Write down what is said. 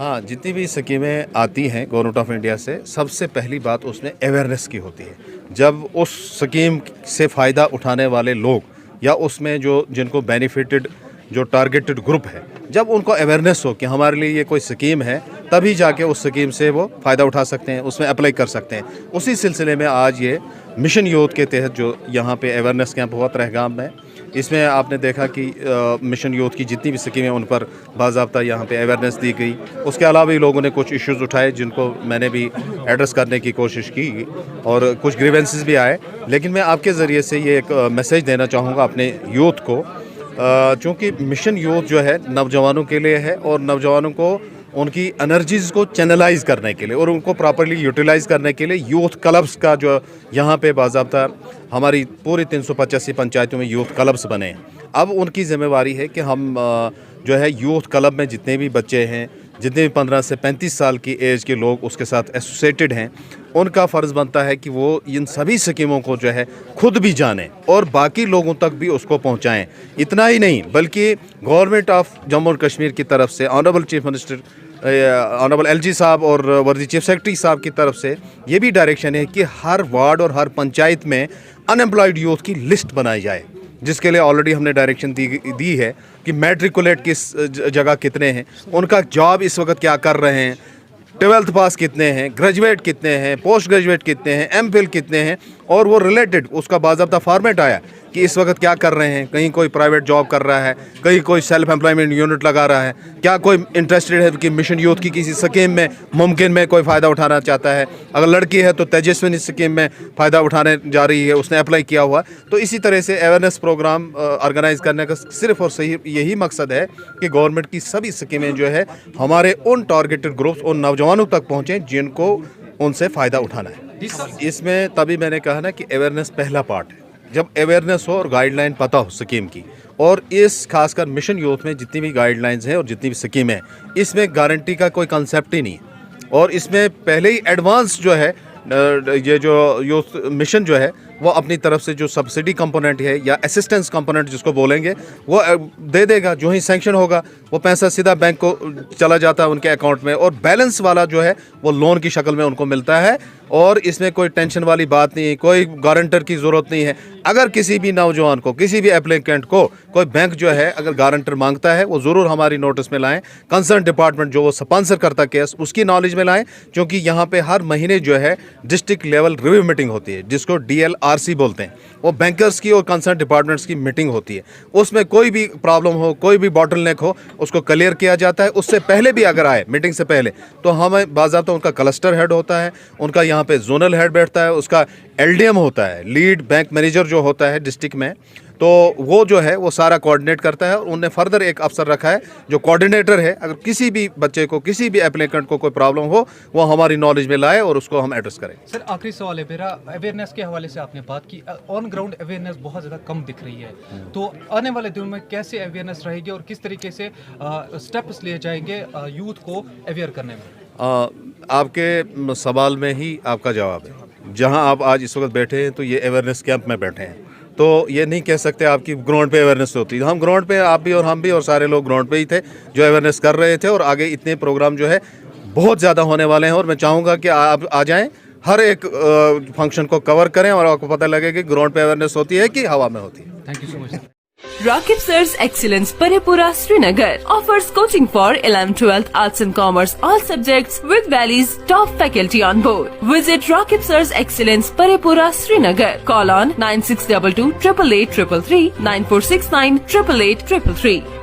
हाँ, जितनी भी स्कीमें आती हैं गवर्नमेंट ऑफ इंडिया से, सबसे पहली बात उसमें अवेयरनेस की होती है। जब उस स्कीम से फ़ायदा उठाने वाले लोग या उसमें जो जिनको बेनिफिटेड जो टारगेटेड ग्रुप है, जब उनको अवेयरनेस हो कि हमारे लिए ये कोई स्कीम है, तभी जाके उस स्कीम से वो फ़ायदा उठा सकते हैं, उसमें अप्लाई कर सकते हैं। उसी सिलसिले में आज ये मिशन यूथ के तहत जो यहाँ पे अवेयरनेस कैंप हुआ रहगाम में, इसमें आपने देखा कि मिशन यूथ की जितनी भी स्कीमें उन पर बाज़ाब्ता यहाँ पे अवेयरनेस दी गई। उसके अलावा भी लोगों ने कुछ इश्यूज़ उठाए जिनको मैंने भी एड्रेस करने की कोशिश की और कुछ ग्रीवेंसेस भी आए। लेकिन मैं आपके ज़रिए से ये एक मैसेज देना चाहूँगा अपने यूथ को, चूँकि मिशन यूथ जो है नौजवानों के लिए है और नौजवानों को उनकी एनर्जीज़ को चैनलाइज करने के लिए और उनको प्रॉपर्ली यूटिलाइज़ करने के लिए यूथ क्लब्स का जो यहाँ पे बाज़ाब्ता हमारी पूरी 385 पंचायतों में यूथ क्लब्स बने हैं। अब उनकी ज़िम्मेवारी है कि हम जो है यूथ क्लब में जितने भी बच्चे हैं, जितने भी 15 से 35 साल की एज के लोग उसके साथ एसोसिएटेड हैं, उनका फ़र्ज़ बनता है कि वो इन सभी स्कीमों को जो है खुद भी जानें और बाकी लोगों तक भी उसको पहुंचाएं। इतना ही नहीं बल्कि गवर्नमेंट ऑफ जम्मू और कश्मीर की तरफ से honourable chief minister honourable LG साहब और वर्दी चीफ सेक्रेटरी साहब की तरफ से ये भी डायरेक्शन है कि हर वार्ड और हर पंचायत में अनएम्प्लॉयड यूथ की लिस्ट बनाई जाए, जिसके लिए ऑलरेडी हमने डायरेक्शन दी है कि मैट्रिकुलेट किस जगह कितने हैं, उनका जॉब इस वक्त क्या कर रहे हैं, 12th पास कितने हैं, ग्रेजुएट कितने हैं, पोस्ट ग्रेजुएट कितने हैं, एमफिल कितने हैं, और वो रिलेटेड उसका बाज़ाब्ता फॉर्मेट आया कि इस वक्त क्या कर रहे हैं। कहीं कोई प्राइवेट जॉब कर रहा है, कहीं कोई सेल्फ एम्प्लॉयमेंट यूनिट लगा रहा है, क्या कोई इंटरेस्टेड है कि मिशन यूथ की किसी स्कीम में मुमकिन में कोई फ़ायदा उठाना चाहता है। अगर लड़की है तो तेजस्विनी स्कीम में फ़ायदा उठाने जा रही है, उसने अप्लाई किया हुआ। तो इसी तरह से अवेयरनेस प्रोग्राम ऑर्गेनाइज़ करने का सिर्फ़ और सही यही मकसद है कि गवर्नमेंट की सभी स्कीमें जो है हमारे उन टारगेटेड ग्रुप्स, उन नौजवानों तक पहुँचें जिनको उनसे फ़ायदा उठाना है। इसमें तभी मैंने कहा ना कि अवेयरनेस पहला पार्ट है। जब अवेयरनेस हो और गाइडलाइन पता हो स्कीम की, और इस खासकर मिशन यूथ में जितनी भी गाइडलाइंस हैं और जितनी भी स्कीम है, इसमें गारंटी का कोई कंसेप्ट ही नहीं है। और इसमें पहले ही एडवांस जो है ये जो यूथ मिशन जो है वो अपनी तरफ से जो सब्सिडी कंपोनेंट है या असिस्टेंस कंपोनेंट जिसको बोलेंगे वो दे देगा। जो ही सैंक्शन होगा वो पैसा सीधा बैंक को चला जाता है उनके अकाउंट में, और बैलेंस वाला जो है वो लोन की शक्ल में उनको मिलता है। और इसमें कोई टेंशन वाली बात नहीं है, कोई गारंटर की ज़रूरत नहीं है। अगर किसी भी नौजवान को, किसी भी एप्लीकेंट को कोई बैंक जो है अगर गारंटर मांगता है, वो ज़रूर हमारी नोटिस में लाएं। कंसर्न डिपार्टमेंट जो वो स्पॉन्सर करता केस, उसकी नॉलेज में लाएं, क्योंकि यहाँ पे हर महीने जो है डिस्ट्रिक्ट लेवल रिव्यू मीटिंग होती है जिसको DLRC बोलते हैं। वो बैंकर्स की और कंसर्न डिपार्टमेंट्स की मीटिंग होती है। उसमें कोई भी प्रॉब्लम हो, कोई भी बॉटलनेक हो, उसको क्लियर किया जाता है। उससे पहले भी अगर आए मीटिंग से पहले, तो हमें बाज़ाब्ता उनका क्लस्टर हेड होता है, उनका यहाँ पे जोनल हेड बैठता है, उसका LDM होता है, लीड बैंक मैनेजर जो होता है डिस्ट्रिक्ट में, तो वो जो है वो सारा कोऑर्डिनेट करता है। और उनने फर्दर एक अफसर रखा है जो कोऑर्डिनेटर है। अगर किसी भी बच्चे को, किसी भी एप्लीकेंट को कोई प्रॉब्लम हो, वो हमारी नॉलेज में लाए और उसको हम एड्रेस करें। सर, आखिरी सवाल है मेरा, अवेयरनेस के हवाले से आपने बात की, ऑन ग्राउंड अवेयरनेस बहुत ज़्यादा कम दिख रही है, तो आने वाले दिनों में कैसे अवेयरनेस रहेगी और किस तरीके से स्टेप्स लिए जाएंगे यूथ को अवेयर करने में? आपके सवाल में ही आपका जवाब है। जहां आप आज इस वक्त बैठे हैं तो ये अवेयरनेस कैंप में बैठे हैं, तो ये नहीं कह सकते आपकी ग्राउंड पे अवेयरनेस होती है। हम ग्राउंड पे, आप भी और हम भी और सारे लोग ग्राउंड पे ही थे जो अवेयरनेस कर रहे थे। और आगे इतने प्रोग्राम जो है बहुत ज़्यादा होने वाले हैं, और मैं चाहूँगा कि आप आ जाएँ, हर एक फंक्शन को कवर करें और आपको पता लगे कि ग्राउंड पे अवेयरनेस होती है कि हवा में होती है। Thank you so much. Rakib Sir's Excellence Paripura Srinagar offers coaching for 11th, 12th, Arts and Commerce, all subjects with Valley's top faculty on board. Visit Rakib Sir's Excellence Paripura Srinagar. Call on 9622 888 333 9469 888 333.